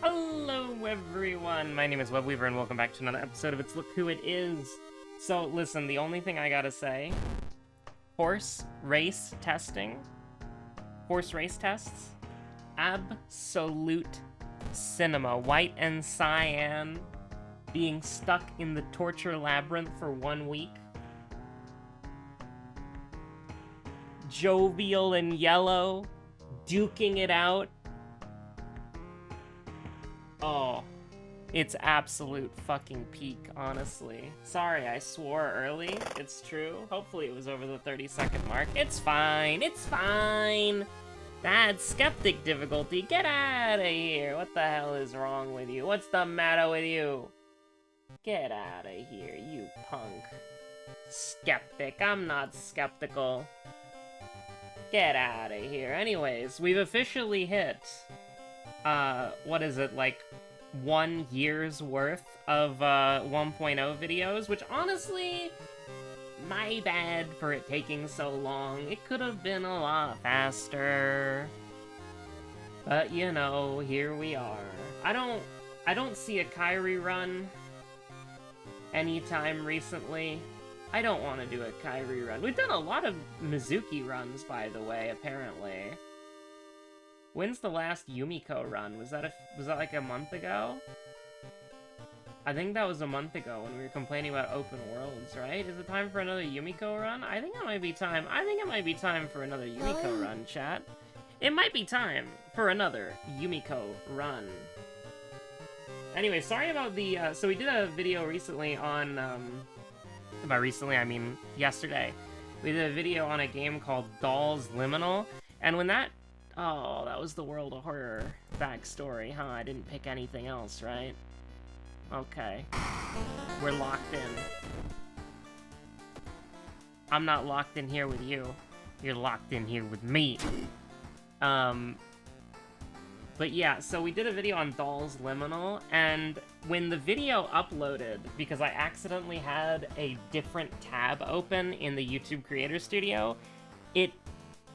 Hello everyone, my name is Webweaver and welcome back to another episode of It's Look Who It Is. So listen, the only thing I gotta say, horse race tests, absolute cinema. White and cyan being stuck in the torture labyrinth for 1 week. Jovial and yellow, duking it out. Oh, it's absolute fucking peak, honestly. Sorry, I swore early. It's true. Hopefully it was over the 30-second mark. It's fine. It's fine. That's skeptic difficulty. Get out of here. What the hell is wrong with you? What's the matter with you? Get out of here, you punk. Skeptic. I'm not skeptical. Get out of here. Anyways, we've officially hit... what is it, like 1 year's worth of 1.0 videos, which honestly, my bad for it taking so long. It could have been a lot faster. But you know, here we are. I don't see a Kyrie run anytime recently. I don't want to do a Kyrie run. We've done a lot of Mizuki runs, by the way, apparently. When's the last Yumiko run? Was that like a month ago? I think that was a month ago when we were complaining about open worlds, right? Is it time for another Yumiko run? I think it might be time. I think it might be time for another Yumiko run, chat. It might be time for another Yumiko run. Anyway, sorry about the, so we did a video recently on, by recently I mean yesterday. We did a video on a game called Dolls Liminal, and when that oh, that was the World of Horror backstory, huh? I didn't pick anything else, right? Okay. We're locked in. I'm not locked in here with you. You're locked in here with me. But yeah, so we did a video on Dolls Liminal, and when the video uploaded, because I accidentally had a different tab open in the YouTube Creator Studio, it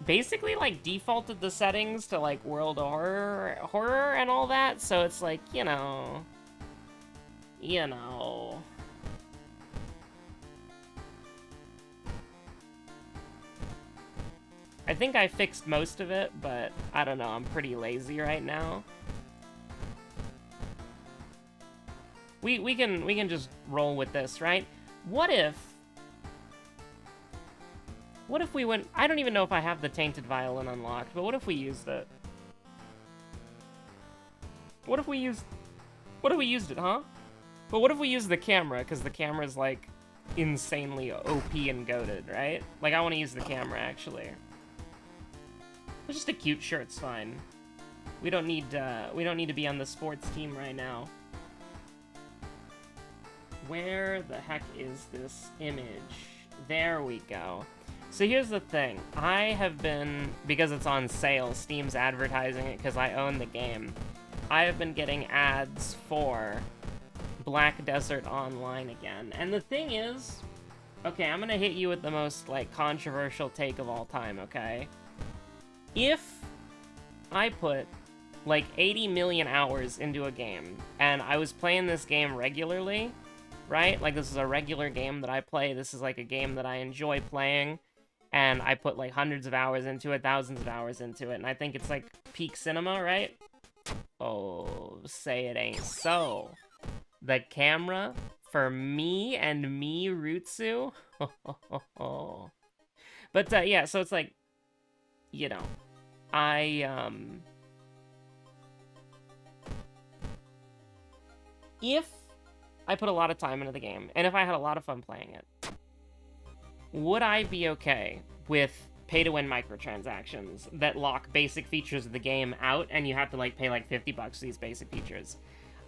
basically like defaulted the settings to like World of Horror and all that, so it's like, you know. I think I fixed most of it, but I don't know, I'm pretty lazy right now. We can just roll with this, right? What if we went... I don't even know if I have the Tainted Violin unlocked, but what if we used it? What if we used it, huh? But what if we used the camera, because the camera's, like, insanely OP and goated, right? Like, I want to use the camera, actually. It's just a cute shirt's fine. We don't need to be on the sports team right now. Where the heck is this image? There we go. So here's the thing, I have been, because it's on sale, Steam's advertising it because I own the game, I have been getting ads for Black Desert Online again. And the thing is, okay, I'm gonna hit you with the most, like, controversial take of all time, okay? If I put, like, 80 million hours into a game, and I was playing this game regularly, right? Like, this is a regular game that I play, this is, like, a game that I enjoy playing, and I put, like, hundreds of hours into it, thousands of hours into it, and I think it's, like, peak cinema, right? Oh, say it ain't so. The camera, for me and me, Rutsu? But, yeah, so it's, like, you know, if I put a lot of time into the game, and if I had a lot of fun playing it, would I be okay with pay-to-win microtransactions that lock basic features of the game out, and you have to, like, pay, like, $50 for these basic features?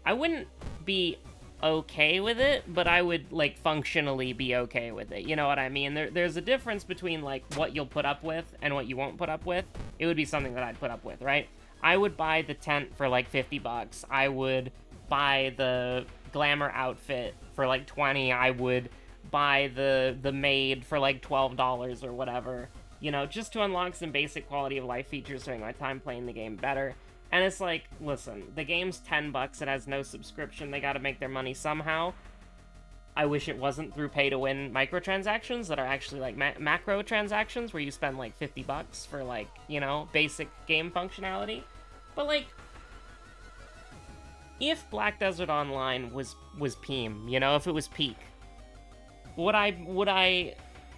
I wouldn't be okay with it, but I would, like, functionally be okay with it. You know what I mean? There's a difference between, like, what you'll put up with and what you won't put up with. It would be something that I'd put up with, right? I would buy the tent for, like, $50. I would buy the glamour outfit for, like, 20. I would buy the maid for like $12 or whatever, you know, just to unlock some basic quality of life features during my time playing the game better. And it's like, listen, the game's $10, it has no subscription, they gotta make their money somehow. I wish it wasn't through pay-to-win microtransactions that are actually, like, macro transactions where you spend, like, $50 for, like, you know, basic game functionality. But, like, if Black Desert Online was Peem, you know, if it was peak, would I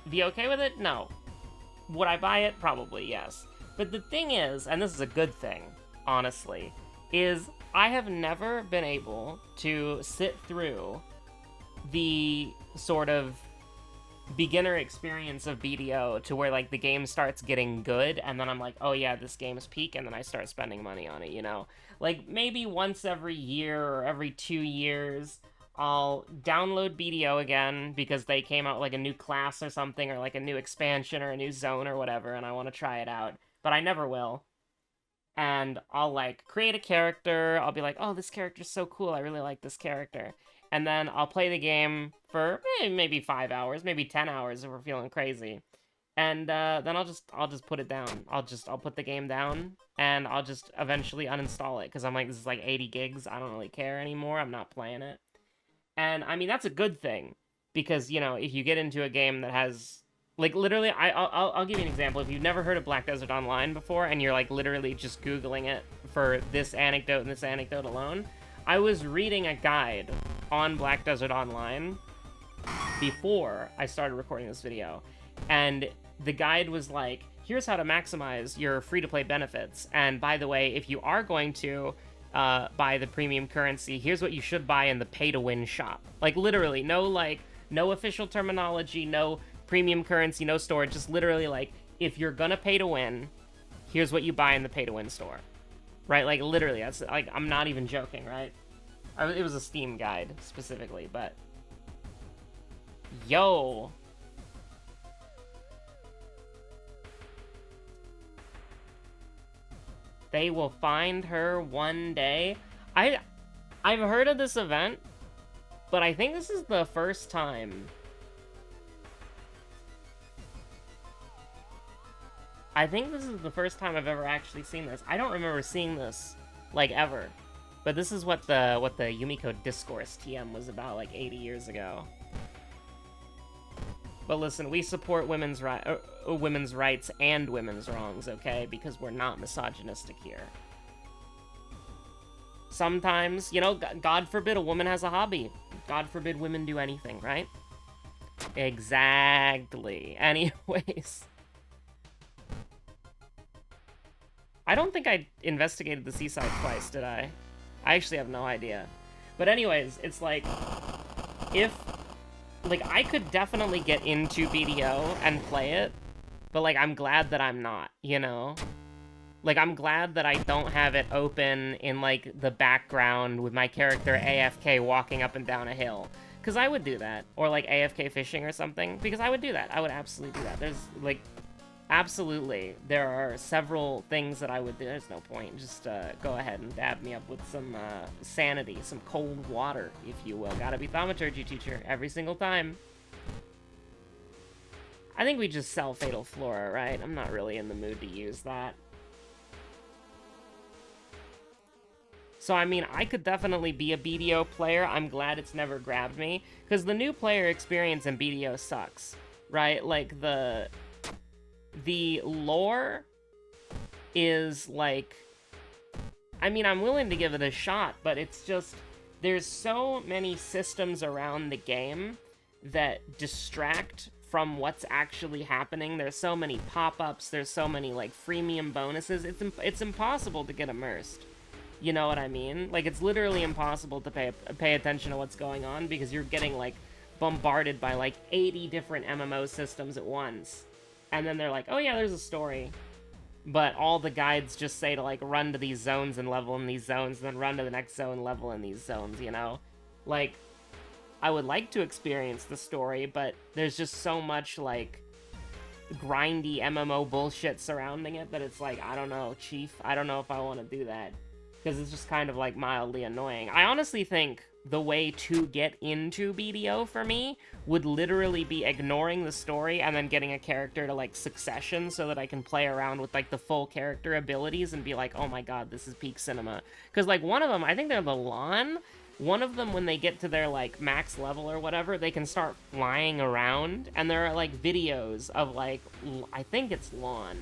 be okay with it? No. Would I buy it? Probably, yes. But the thing is, and this is a good thing, honestly, is I have never been able to sit through the sort of beginner experience of BDO to where, like, the game starts getting good, and then I'm like, oh yeah, this game is peak, and then I start spending money on it, you know? Like, maybe once every year or every 2 years, I'll download BDO again because they came out like a new class or something, or like a new expansion or a new zone or whatever, and I want to try it out. But I never will. And I'll, like, create a character, I'll be like, oh, this character's so cool, I really like this character. And then I'll play the game for maybe 5 hours, maybe 10 hours if we're feeling crazy. And then I'll just put it down. I'll put the game down, and I'll just eventually uninstall it, because I'm like, this is like 80 gigs, I don't really care anymore, I'm not playing it. And, I mean, that's a good thing, because, you know, if you get into a game that has, like, literally, I'll give you an example. If you've never heard of Black Desert Online before, and you're, like, literally just Googling it for this anecdote and this anecdote alone, I was reading a guide on Black Desert Online before I started recording this video, and the guide was like, here's how to maximize your free-to-play benefits, and by the way, if you are going to buy the premium currency, here's what you should buy in the pay-to-win shop. Like, literally, no official terminology, no premium currency, no storage, just literally, like, if you're gonna pay to win, here's what you buy in the pay-to-win store. Right? Like, literally, that's, like, I'm not even joking, right? It was a Steam guide, specifically, but... Yo! They will find her one day. I've heard of this event, but I think this is the first time. I think this is the first time I've ever actually seen this. I don't remember seeing this, like, ever. But this is what the Yumiko Discourse TM was about, like, 80 years ago. But listen, we support women's rights and women's wrongs, okay? Because we're not misogynistic here. Sometimes, you know, God forbid a woman has a hobby. God forbid women do anything, right? Exactly. Anyways. I don't think I investigated the seaside twice, did I? I actually have no idea. But anyways, it's like, if... Like, I could definitely get into BDO and play it, but, like, I'm glad that I'm not, you know? Like, I'm glad that I don't have it open in, like, the background with my character AFK walking up and down a hill. Because I would do that. Or, like, AFK fishing or something. Because I would do that. I would absolutely do that. There's, like... Absolutely, there are several things that I would do. There's no point. Just go ahead and dab me up with some sanity, some cold water, if you will. Gotta be thaumaturgy teacher every single time. I think we just sell Fatal Flora, right? I'm not really in the mood to use that. So, I mean, I could definitely be a BDO player. I'm glad it's never grabbed me. Because the new player experience in BDO sucks, right? Like, the lore is, like... I mean, I'm willing to give it a shot, but it's just... There's so many systems around the game that distract from what's actually happening. There's so many pop-ups, there's so many, like, freemium bonuses. It's impossible to get immersed. You know what I mean? Like, it's literally impossible to pay attention to what's going on because you're getting, like, bombarded by, like, 80 different MMO systems at once. And then they're like, oh yeah, there's a story. But all the guides just say to, like, run to these zones and level in these zones, and then run to the next zone, level in these zones, you know? Like, I would like to experience the story, but there's just so much, like, grindy MMO bullshit surrounding it that it's like, I don't know, Chief, I don't know if I want to do that. Because it's just kind of, like, mildly annoying. I honestly think the way to get into BDO for me would literally be ignoring the story and then getting a character to, like, Succession so that I can play around with, like, the full character abilities and be like, oh my god, this is peak cinema. Because, like, one of them, I think they're the Lawn. One of them, when they get to their, like, max level or whatever, they can start flying around, and there are, like, videos of, like, I think it's Lawn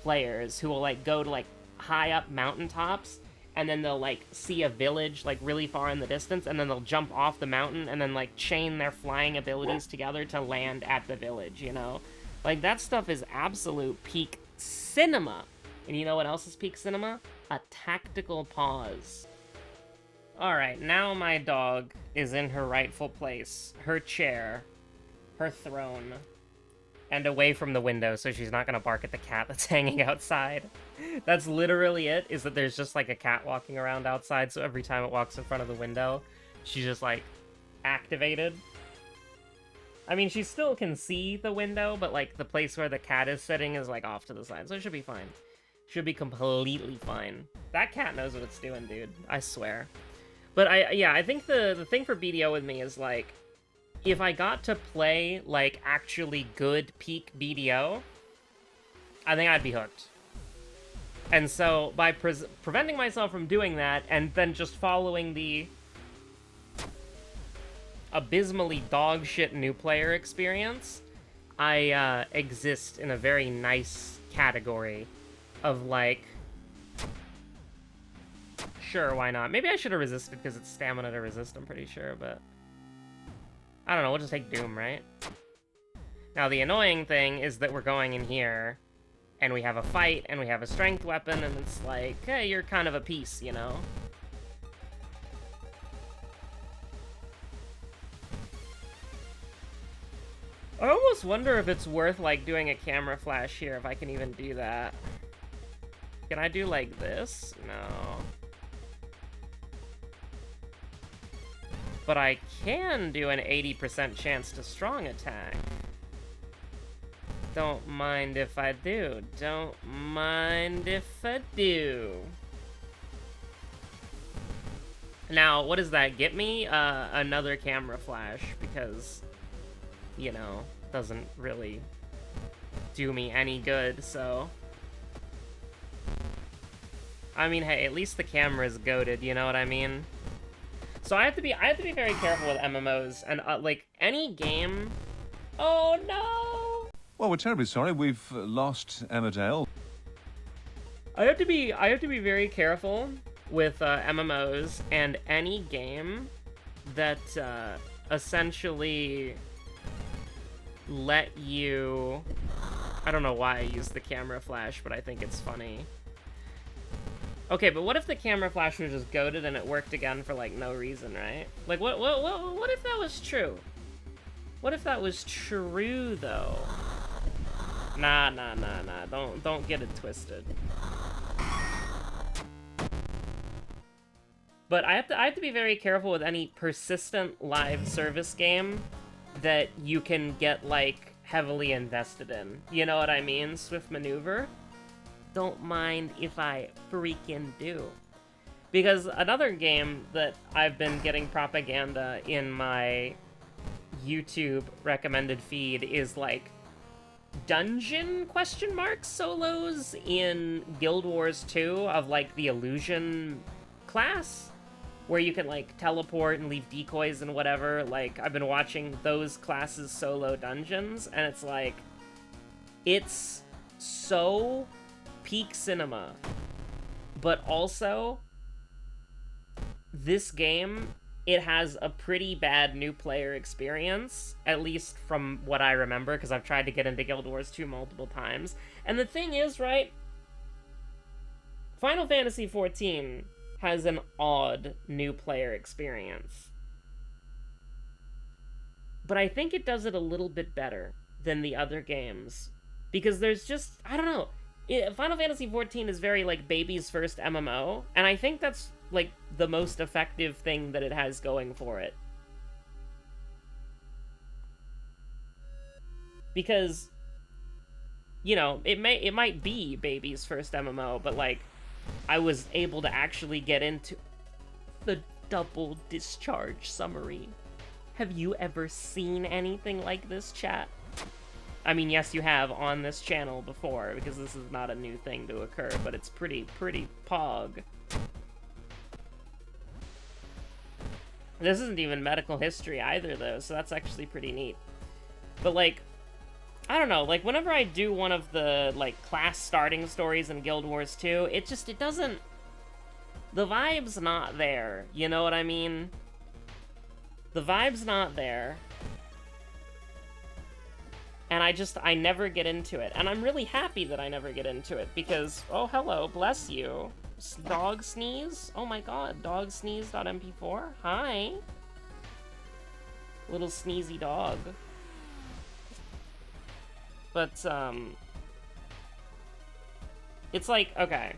players who will, like, go to, like, high up mountaintops, and then they'll, like, see a village, like, really far in the distance, and then they'll jump off the mountain, and then, like, chain their flying abilities together to land at the village, you know? Like, that stuff is absolute peak cinema. And you know what else is peak cinema? A tactical pause. Alright, now my dog is in her rightful place. Her chair. Her throne. And away from the window, so she's not gonna bark at the cat that's hanging outside. That's literally it, is that there's just, like, a cat walking around outside, so every time it walks in front of the window, she's just, like, activated. I mean, she still can see the window, but, like, the place where the cat is sitting is, like, off to the side, so it should be fine. Should be completely fine. That cat knows what it's doing, dude. I swear. But I think the thing for BDO with me is, like, if I got to play, like, actually good peak BDO, I think I'd be hooked. And so, by preventing myself from doing that, and then just following the abysmally dogshit new player experience, I exist in a very nice category of, like, sure, why not? Maybe I should have resisted because it's stamina to resist, I'm pretty sure, but I don't know, we'll just take Doom, right? Now, the annoying thing is that we're going in here, and we have a fight, and we have a strength weapon, and it's like, hey, you're kind of a piece, you know? I almost wonder if it's worth, like, doing a camera flash here, if I can even do that. Can I do, like, this? No. But I can do an 80% chance to strong attack. Don't mind if I do. Don't mind if I do. Now, what does that get me? Another camera flash, because, you know, doesn't really do me any good, so. I mean, hey, at least the camera's goated, you know what I mean? So I have to be very careful with MMOs, and, like, any game... Oh, no! Well, we're terribly sorry. We've lost Emmerdale. I have to be very careful with MMOs and any game that essentially let you... I don't know why I used the camera flash, but I think it's funny. Okay, but what if the camera flash was just goated and it worked again for, like, no reason, right? Like, what if that was true? What if that was true, though? Nah. Don't get it twisted. But I have to be very careful with any persistent live service game that you can get, like, heavily invested in. You know what I mean? Swift Maneuver. Don't mind if I freaking do. Because another game that I've been getting propaganda in my YouTube recommended feed is, like, dungeon ? Solos in Guild Wars 2 of, like, the Illusion class, where you can, like, teleport and leave decoys and whatever. Like, I've been watching those classes solo dungeons, and it's like, it's so peak cinema, but also this game, it has a pretty bad new player experience, at least from what I remember, because I've tried to get into Guild Wars 2 multiple times. And the thing is, right, Final Fantasy XIV has an odd new player experience, but I think it does it a little bit better than the other games, because there's just, I don't know, Final Fantasy XIV is very, like, baby's first MMO, and I think that's, like, the most effective thing that it has going for it. Because, you know, it might be baby's first MMO, but, like, I was able to actually get into the double discharge summary. Have you ever seen anything like this, chat? I mean, yes, you have on this channel before, because this is not a new thing to occur, but it's pretty pog. This isn't even medical history either, though, so that's actually pretty neat. But, like, I don't know, like, whenever I do one of the, like, class starting stories in Guild Wars 2, it doesn't... The vibe's not there, you know what I mean? The vibe's not there. And I never get into it. And I'm really happy that I never get into it, because, oh, hello, bless you. Dog sneeze? Oh my god, dogsneeze.mp4? Hi. Little sneezy dog. But, it's like, okay.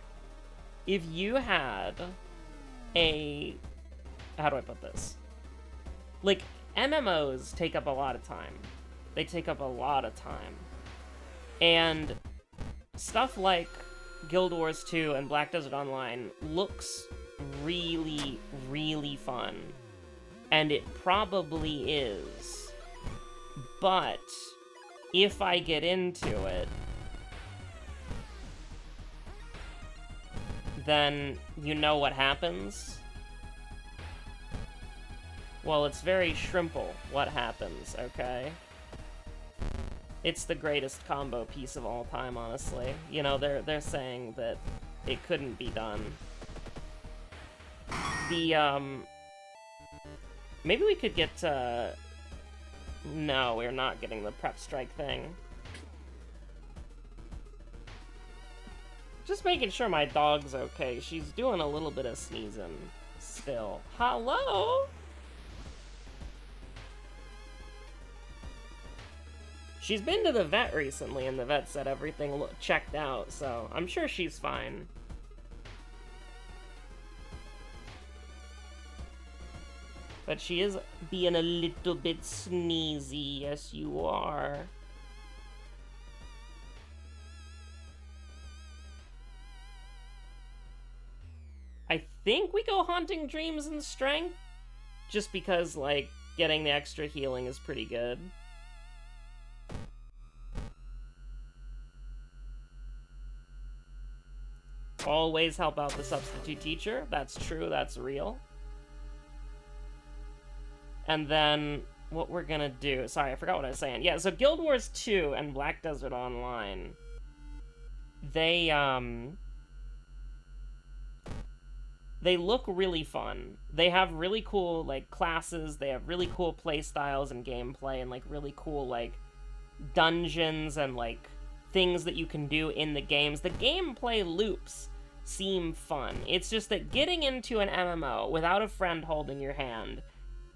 If you had a... How do I put this? Like, MMOs take up a lot of time. They take up a lot of time. And stuff like Guild Wars 2 and Black Desert Online looks really, really fun. And it probably is. But if I get into it, then you know what happens? Well, it's very shrimple what happens, okay? It's the greatest combo piece of all time, honestly. You know, they're saying that it couldn't be done. Maybe we could get, No, we're not getting the prep strike thing. Just making sure my dog's okay. She's doing a little bit of sneezing still. Hello? She's been to the vet recently, and the vet said everything checked out, so I'm sure she's fine. But she is being a little bit sneezy, yes you are. I think we go Haunting Dreams and Strength, just because, like, getting the extra healing is pretty good. Always help out the substitute teacher. That's true, that's real. And then, what we're gonna do... Sorry, I forgot what I was saying. Yeah, so Guild Wars 2 and Black Desert Online, they look really fun. They have really cool, like, classes, they have really cool play styles and gameplay, and, like, really cool, like, dungeons and, like, things that you can do in the games. The gameplay loops seem fun. It's just that getting into an MMO without a friend holding your hand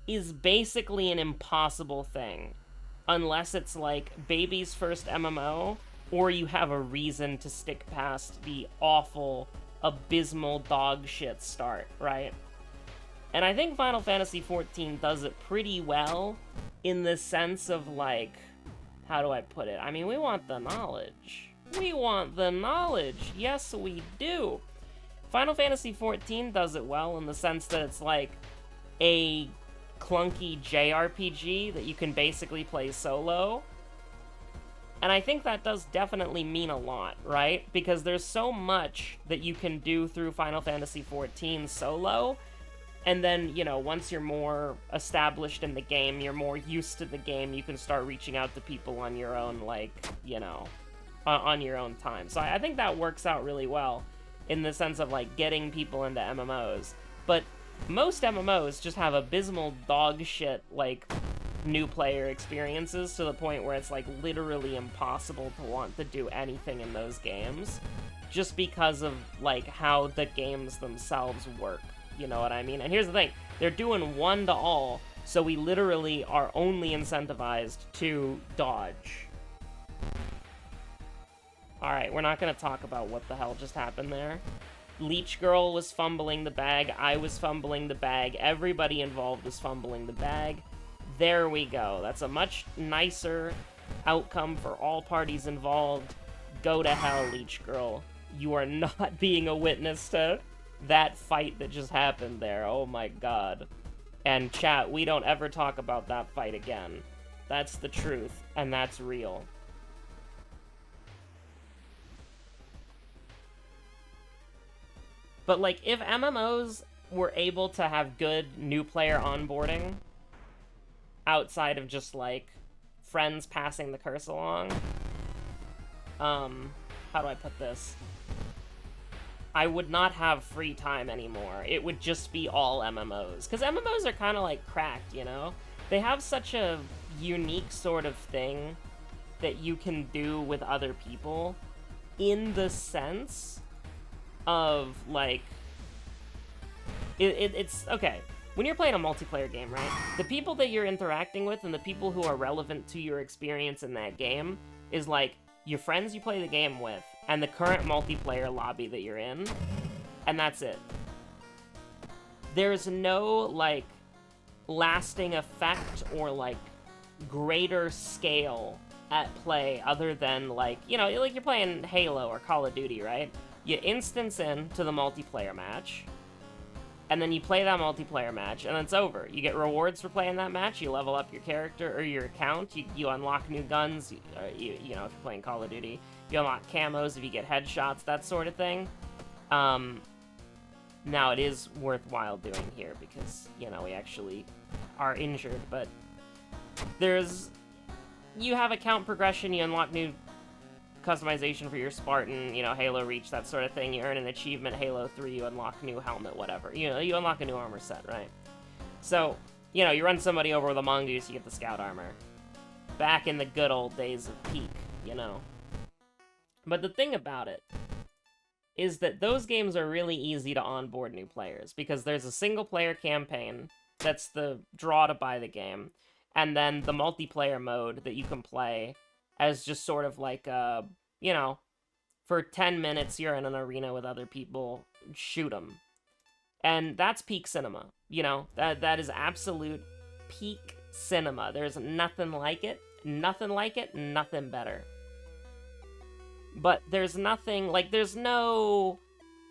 is basically an impossible thing. Unless it's like baby's first MMO, or you have a reason to stick past the awful, abysmal dog shit start, right? And I think Final Fantasy XIV does it pretty well in the sense of, like, how do I put it? I mean, we want the knowledge. We want the knowledge. Yes, we do. Final Fantasy XIV does it well in the sense that it's like a clunky JRPG that you can basically play solo. And I think that does definitely mean a lot, right? Because there's so much that you can do through Final Fantasy XIV solo. And then, you know, once you're more established in the game, you're more used to the game, you can start reaching out to people on your own, like, you know, on your own time. So I think that works out really well in the sense of, like, getting people into MMOs. But most MMOs just have abysmal dog shit, like, new player experiences to the point where it's, like, literally impossible to want to do anything in those games just because of, like, how the games themselves work. You know what I mean? And here's the thing. They're doing one to all, so we literally are only incentivized to dodge. Alright, we're not going to talk about what the hell just happened there. Leech Girl was fumbling the bag, I was fumbling the bag, everybody involved was fumbling the bag. There we go. That's a much nicer outcome for all parties involved. Go to hell, Leech Girl. You are not being a witness to that fight that just happened there, oh my god. And chat, we don't ever talk about that fight again. That's the truth, and that's real. But, like, if MMOs were able to have good new player onboarding, outside of just, like, friends passing the curse along, how do I put this? I would not have free time anymore. It would just be all MMOs. Because MMOs are kind of, like, cracked, you know? They have such a unique sort of thing that you can do with other people in the sense of, like, it's okay, when you're playing a multiplayer game, right, the people that you're interacting with and the people who are relevant to your experience in that game is, like, your friends you play the game with and the current multiplayer lobby that you're in, and that's it. There's no, like, lasting effect or, like, greater scale at play other than, like, you know, like you're playing Halo or Call of Duty, right? You instance in to the multiplayer match, and then you play that multiplayer match, and it's over. You get rewards for playing that match, you level up your character or your account, you unlock new guns, you know, if you're playing Call of Duty, you unlock camos if you get headshots, that sort of thing. Now, it is worthwhile doing here because, you know, we actually are injured, but you have account progression, you unlock new customization for your Spartan, you know, Halo Reach, that sort of thing. You earn an achievement, Halo 3, you unlock new helmet, whatever. You know, you unlock a new armor set, right? So, you know, you run somebody over with a mongoose, you get the scout armor. Back in the good old days of Peak, you know. But the thing about it is that those games are really easy to onboard new players because there's a single-player campaign that's the draw to buy the game, and then the multiplayer mode that you can play as just sort of like, you know, for 10 minutes you're in an arena with other people, shoot 'em. And that's peak cinema, you know? That is absolute peak cinema. There's nothing like it, nothing better. But there's nothing, like, there's no,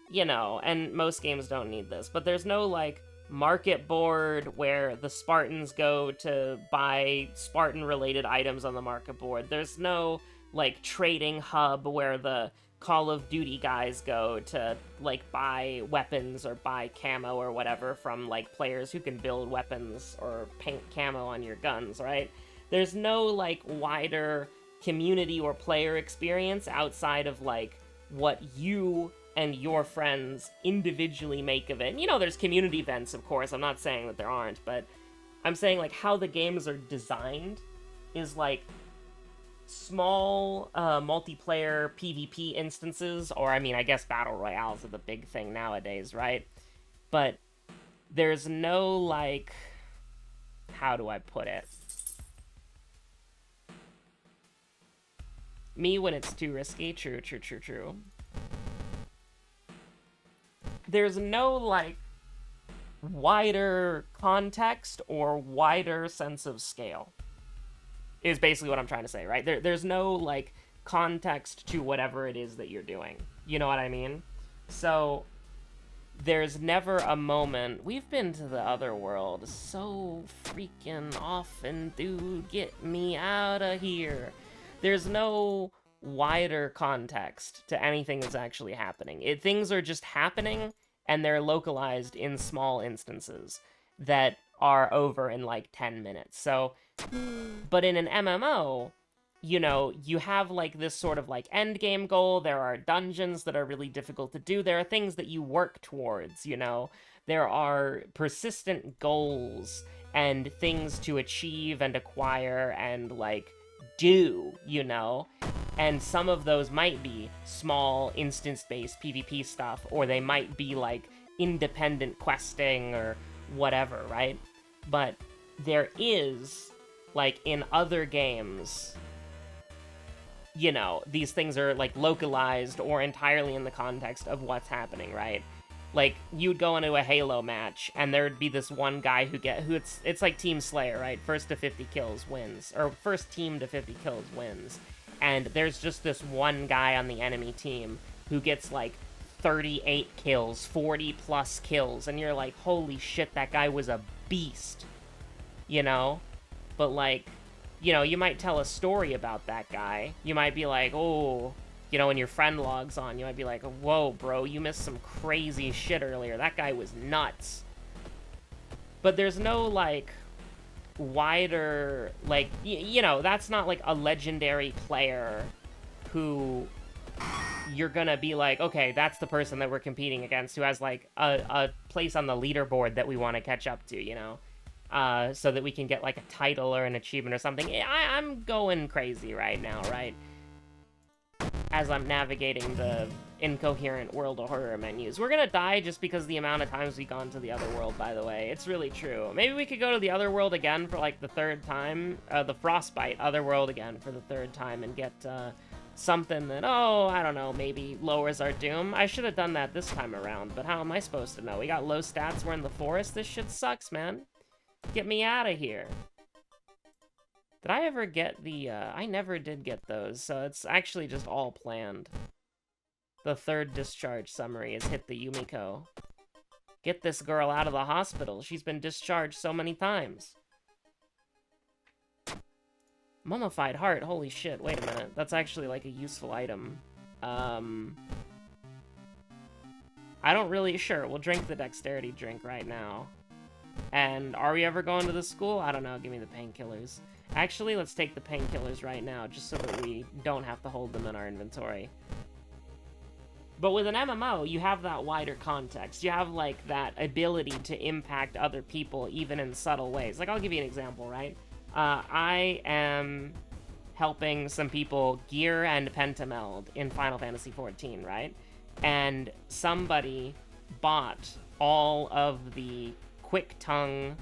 you know, and most games don't need this, but there's no, like, market board where the Spartans go to buy Spartan-related items on the market board. There's no, like, trading hub where the Call of Duty guys go to, like, buy weapons or buy camo or whatever from, like, players who can build weapons or paint camo on your guns, right? There's no, like, wider community or player experience outside of, like, what you and your friends individually make of it. And, you know, there's community events, of course. I'm not saying that there aren't, but I'm saying, like, how the games are designed is, like, small multiplayer PvP instances, or, I mean, I guess Battle Royales are the big thing nowadays, right? But there's no, like, how do I put it? Me when it's too risky, true. There's no, like, wider context or wider sense of scale, is basically what I'm trying to say, right? There's no, like, context to whatever it is that you're doing. You know what I mean? So, there's never a moment, we've been to the other world so freaking often, dude, get me out of here. There's no wider context to anything that's actually happening. Things are just happening, and they're localized in small instances that are over in, like, 10 minutes. So, but in an MMO, you know, you have, like, this sort of, like, end game goal. There are dungeons that are really difficult to do. There are things that you work towards, you know. There are persistent goals and things to achieve and acquire and, like, do, you know? And some of those might be small, instance-based PvP stuff, or they might be, like, independent questing or whatever, right? But there is, like, in other games, you know, these things are, like, localized or entirely in the context of what's happening, right? Like, you'd go into a Halo match, and there'd be this one guy who it's like Team Slayer, right? First to 50 kills wins, or first team to 50 kills wins. And there's just this one guy on the enemy team who gets, like, 38 kills, 40 plus kills, and you're like, holy shit, that guy was a beast, you know? But like, you know, you might tell a story about that guy. You might be like, oh, you know, when your friend logs on, you might be like, whoa, bro, you missed some crazy shit earlier. That guy was nuts. But there's no, like, wider, like, you know, that's not like a legendary player who you're gonna be like, okay, that's the person that we're competing against who has, like, a place on the leaderboard that we want to catch up to, you know? So that we can get, like, a title or an achievement or something. I'm going crazy right now, right? As I'm navigating the incoherent World of Horror menus. We're gonna die just because the amount of times we've gone to the other world, by the way. It's really true. Maybe we could go to the other world again for, like, the third time. The Frostbite other world again for the third time and get, something that, oh, I don't know, maybe lowers our doom. I should have done that this time around, but how am I supposed to know? We got low stats, we're in the forest. This shit sucks, man. Get me out of here. Did I ever get the, I never did get those, so it's actually just all planned. The third discharge summary is hit the Yumiko. Get this girl out of the hospital. She's been discharged so many times. Mummified heart, holy shit, wait a minute. That's actually, like, a useful item. I don't really, sure, we'll drink the dexterity drink right now. And are we ever going to the school? I don't know, give me the painkillers. Actually, let's take the painkillers right now, just so that we don't have to hold them in our inventory. But with an MMO, you have that wider context. You have, like, that ability to impact other people, even in subtle ways. Like, I'll give you an example, right? I am helping some people gear and pentameld in Final Fantasy XIV, right? And somebody bought all of the quick tongue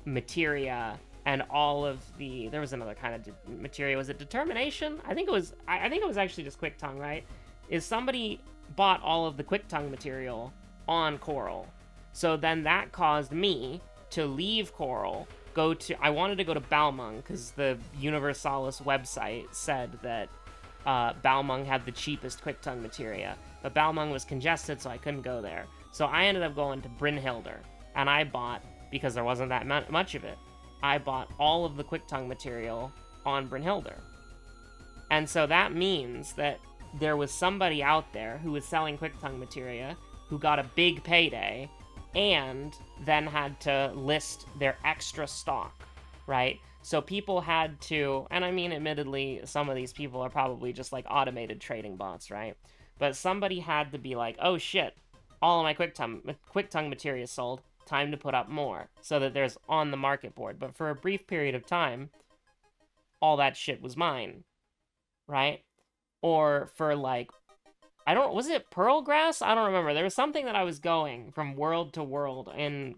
materia and all of the, there was another kind of materia. Was it determination? I think it was actually just quick tongue, right? Is somebody bought all of the quick tongue material on Coral. So then that caused me to leave Coral, I wanted to go to Balmung because the Universalis website said that Balmung had the cheapest quick tongue materia, but Balmung was congested, so I couldn't go there. So I ended up going to Brynhildr, and I bought, because there wasn't that much of it, I bought all of the quick tongue material on Brynhildr. And so that means that there was somebody out there who was selling quick tongue materia who got a big payday and then had to list their extra stock, right? So people had to, and I mean, admittedly, some of these people are probably just like automated trading bots, right? But somebody had to be like, oh shit, all of my quick tongue materia is sold, time to put up more, so that there's on the market board. But for a brief period of time, all that shit was mine, right? Or for like, was it Pearlgrass? I don't remember. There was something that I was going from world to world in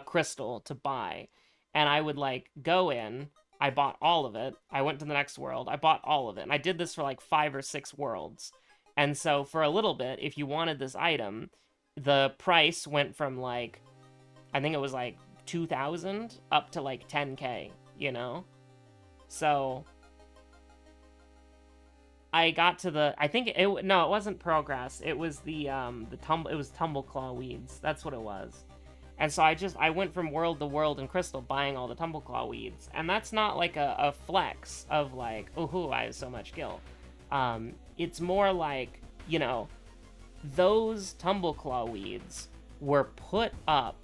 Crystal to buy. And I would, like, go in. I bought all of it. I went to the next world. I bought all of it. And I did this for, like, 5 or 6 worlds. And so, for a little bit, if you wanted this item, the price went from, like, I think it was, like, 2,000 up to, like, 10K, you know? So I got to the, no, it wasn't Pearlgrass. It was it was Tumbleclaw weeds. That's what it was. And so I went from world to world in Crystal buying all the Tumbleclaw weeds. And that's not like a flex of like, ooh, I have so much gil. It's more like, you know, those Tumbleclaw weeds were put up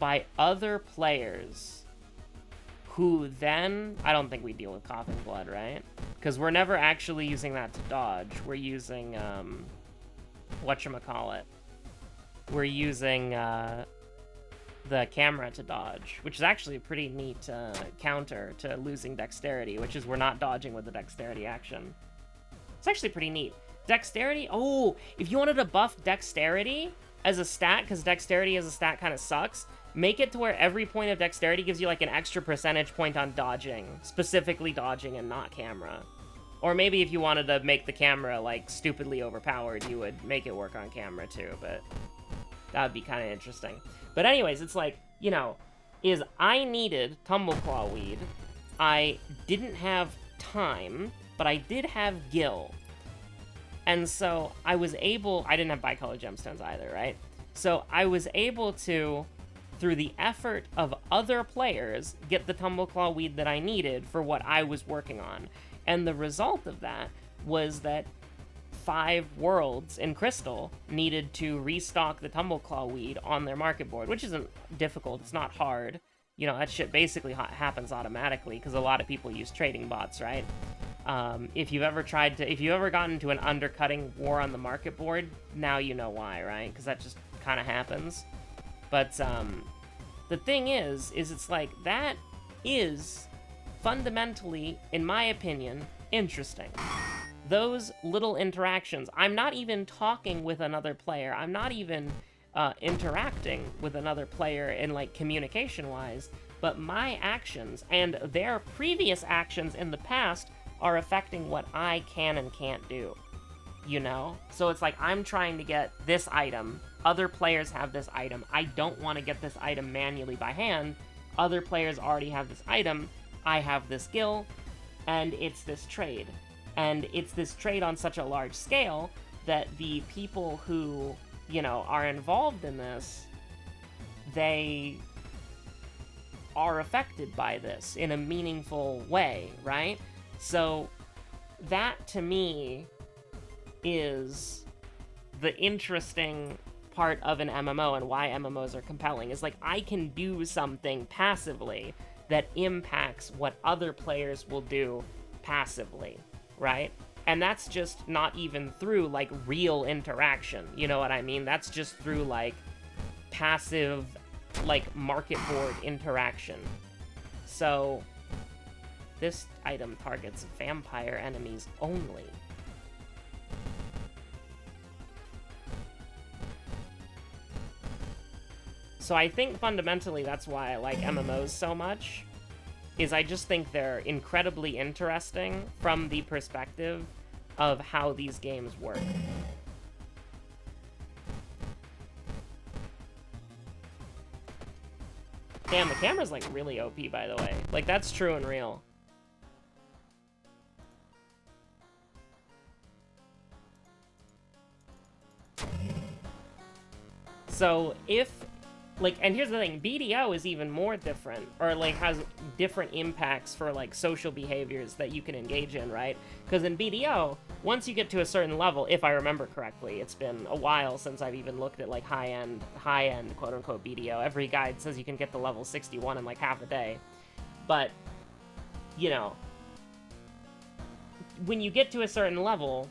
by other players who then, I don't think we deal with Coughing Blood, right? Because we're never actually using that to dodge. We're using, whatchamacallit. We're using, the camera to dodge, which is actually a pretty neat, counter to losing dexterity, which is we're not dodging with the dexterity action. It's actually pretty neat. Dexterity, oh, if you wanted to buff dexterity as a stat, because dexterity as a stat kind of sucks, make it to where every point of dexterity gives you, like, an extra percentage point on dodging. Specifically dodging and not camera. Or maybe if you wanted to make the camera, like, stupidly overpowered, you would make it work on camera, too, but that would be kind of interesting. But anyways, it's like, you know, I needed Tumbleclaw weed. I didn't have time, but I did have gil. And so I didn't have bicolored gemstones either, right? So I was able to, through the effort of other players, get the Tumbleclaw weed that I needed for what I was working on. And the result of that was that 5 worlds in Crystal needed to restock the Tumbleclaw weed on their market board, which isn't difficult, it's not hard. You know, that shit basically happens automatically because a lot of people use trading bots, right? If you've ever gotten into an undercutting war on the market board, now you know why, right? Because that just kind of happens. But the thing is it's like, that is fundamentally, in my opinion, interesting. Those little interactions, I'm not even talking with another player, I'm not even interacting with another player in, like, communication-wise, but my actions and their previous actions in the past are affecting what I can and can't do, you know? So it's like, I'm trying to get this item, other players have this item, I don't want to get this item manually by hand, other players already have this item, I have this skill, and it's this trade. And it's this trade on such a large scale that the people who, you know, are involved in this, they are affected by this in a meaningful way, right? So that, to me, is the interesting part of an MMO and why MMOs are compelling, is like, I can do something passively that impacts what other players will do passively, right? And that's just not even through, like, real interaction, you know what I mean? That's just through, like, passive, like, market board interaction. So this item targets vampire enemies only. So I think fundamentally that's why I like MMOs so much, is I just think they're incredibly interesting from the perspective of how these games work. Damn, the camera's, like, really OP, by the way. Like, that's true and real. So if, like, and here's the thing, BDO is even more different, or, like, has different impacts for, like, social behaviors that you can engage in, right? Because in BDO, once you get to a certain level, if I remember correctly, it's been a while since I've even looked at, like, high-end, quote-unquote, BDO. Every guide says you can get to level 61 in, like, half a day. But, you know, when you get to a certain level,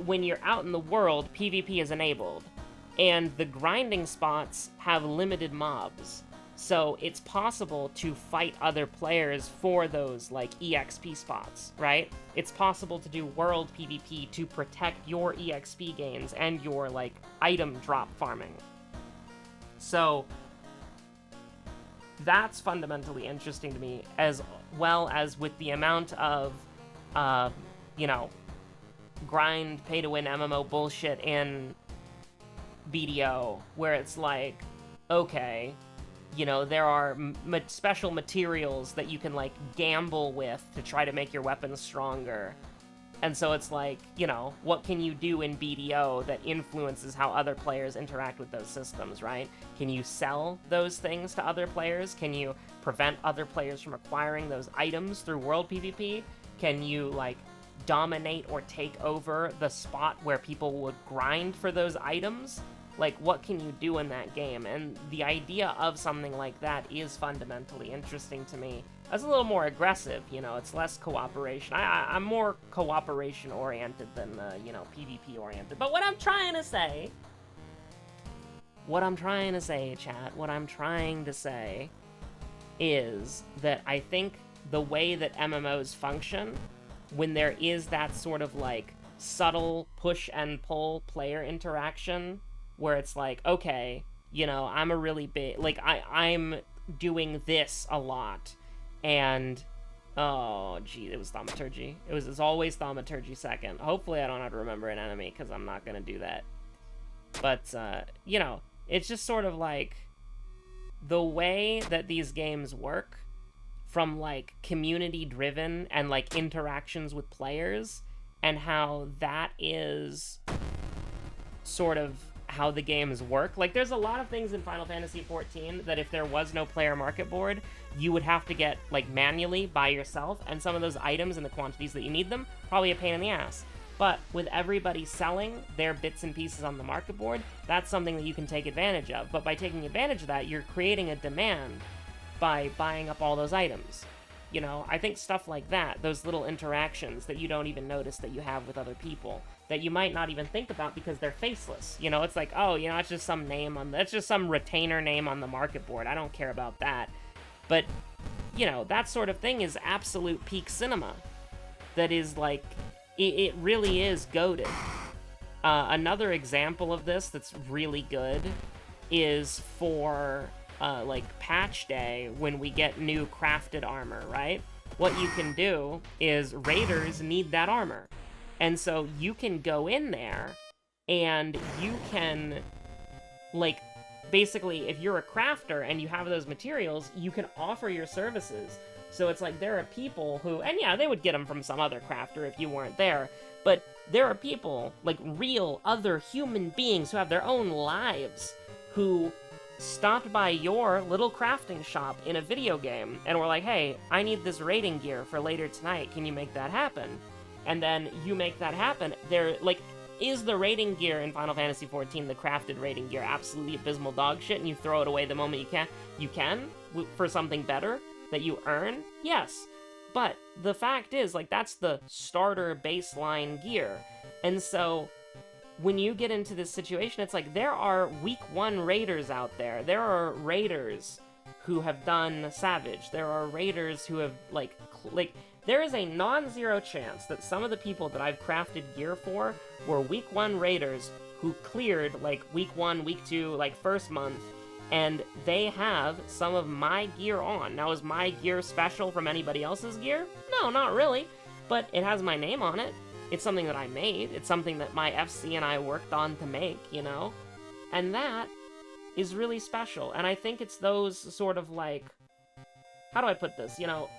when you're out in the world, PvP is enabled. And the grinding spots have limited mobs, so it's possible to fight other players for those, like, EXP spots, right? It's possible to do world PvP to protect your EXP gains and your, like, item drop farming. So that's fundamentally interesting to me, as well as with the amount of, you know, grind, pay-to-win MMO bullshit in BDO, where it's like, okay, you know, there are special materials that you can, like, gamble with to try to make your weapons stronger. And so it's like, you know, what can you do in BDO that influences how other players interact with those systems, right? Can you sell those things to other players? Can you prevent other players from acquiring those items through world PvP? Can you, like, dominate or take over the spot where people would grind for those items? Like, what can you do in that game? And the idea of something like that is fundamentally interesting to me. It's a little more aggressive, you know, it's less cooperation. I'm more cooperation-oriented than, you know, PvP-oriented. But what I'm trying to say, chat, what I'm trying to say is that I think the way that MMOs function, when there is that sort of, like, subtle push and pull player interaction, where it's like, okay, you know, I'm a really big, like, I'm doing this a lot, and, oh, gee, it was Thaumaturgy. It's always Thaumaturgy second. Hopefully I don't have to remember an enemy, because I'm not gonna do that. But, you know, it's just sort of like, the way that these games work, from, like, community-driven and, like, interactions with players, and how that is sort of how the games work. Like, there's a lot of things in Final Fantasy XIV that if there was no player market board, you would have to get, like, manually by yourself, and some of those items and the quantities that you need them, probably a pain in the ass. But with everybody selling their bits and pieces on the market board, that's something that you can take advantage of. But by taking advantage of that, you're creating a demand by buying up all those items. You know, I think stuff like that, those little interactions that you don't even notice that you have with other people, that you might not even think about because they're faceless. You know, it's like, oh, you know, it's just some name on, that's just some retainer name on the market board. I don't care about that. But, you know, that sort of thing is absolute peak cinema. That is like, it really is goated. Another example of this that's really good is for, like, patch day when we get new crafted armor, right? What you can do is raiders need that armor. And so you can go in there and you can, like, basically, if you're a crafter and you have those materials, you can offer your services. So it's like there are people who, and yeah, they would get them from some other crafter if you weren't there, but there are people, like real other human beings who have their own lives, who stopped by your little crafting shop in a video game and were like, hey, I need this raiding gear for later tonight, can you make that happen? And then you make that happen. They're like, is the raiding gear in Final Fantasy XIV, the crafted raiding gear, absolutely abysmal dog shit and you throw it away the moment you can? You can, for something better that you earn? Yes. But the fact is, like, that's the starter baseline gear. And so when you get into this situation, it's like there are week 1 raiders out there. There are raiders who have done Savage. There are raiders who have, like, there is a non-zero chance that some of the people that I've crafted gear for were week 1 raiders who cleared, like, week 1, week 2, like, first month, and they have some of my gear on. Now, is my gear special from anybody else's gear? No, not really, but it has my name on it. It's something that I made. It's something that my FC and I worked on to make, you know? And that is really special, and I think it's those sort of, like, how do I put this, you know?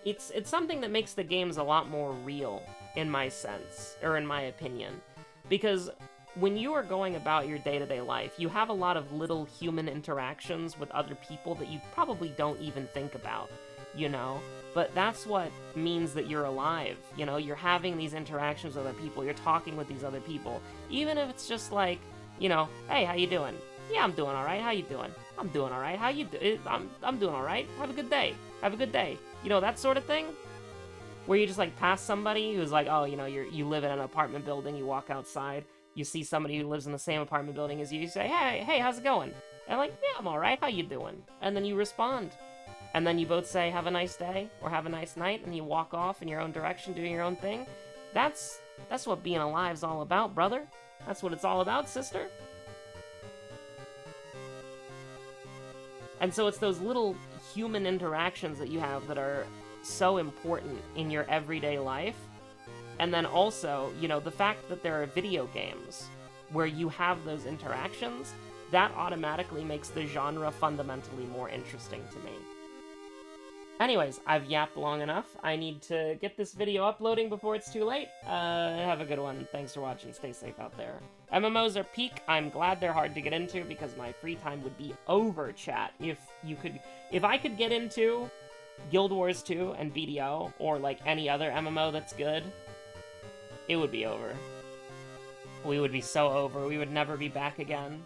It's something that makes the games a lot more real, in my sense, or in my opinion. Because when you are going about your day-to-day life, you have a lot of little human interactions with other people that you probably don't even think about, you know? But that's what means that you're alive, you know? You're having these interactions with other people, you're talking with these other people. Even if it's just like, you know, hey, how you doing? Yeah, I'm doing alright, how you doing? I'm doing alright, how you doing? I'm doing alright, have a good day. Have a good day. You know, that sort of thing? Where you just, like, pass somebody who's like, oh, you know, you live in an apartment building, you walk outside, you see somebody who lives in the same apartment building as you, you say, hey, how's it going? And like, yeah, I'm alright, how you doing? And then you respond. And then you both say, have a nice day, or have a nice night, and you walk off in your own direction, doing your own thing. That's what being alive's all about, brother. That's what it's all about, sister. And so it's those little human interactions that you have that are so important in your everyday life. And then also, you know, the fact that there are video games where you have those interactions, that automatically makes the genre fundamentally more interesting to me. Anyways, I've yapped long enough. I need to get this video uploading before it's too late. Have a good one. Thanks for watching. Stay safe out there. MMOs are peak. I'm glad they're hard to get into because my free time would be over, chat. If I could get into Guild Wars 2 and BDO, or like any other MMO that's good, it would be over. We would be so over. We would never be back again.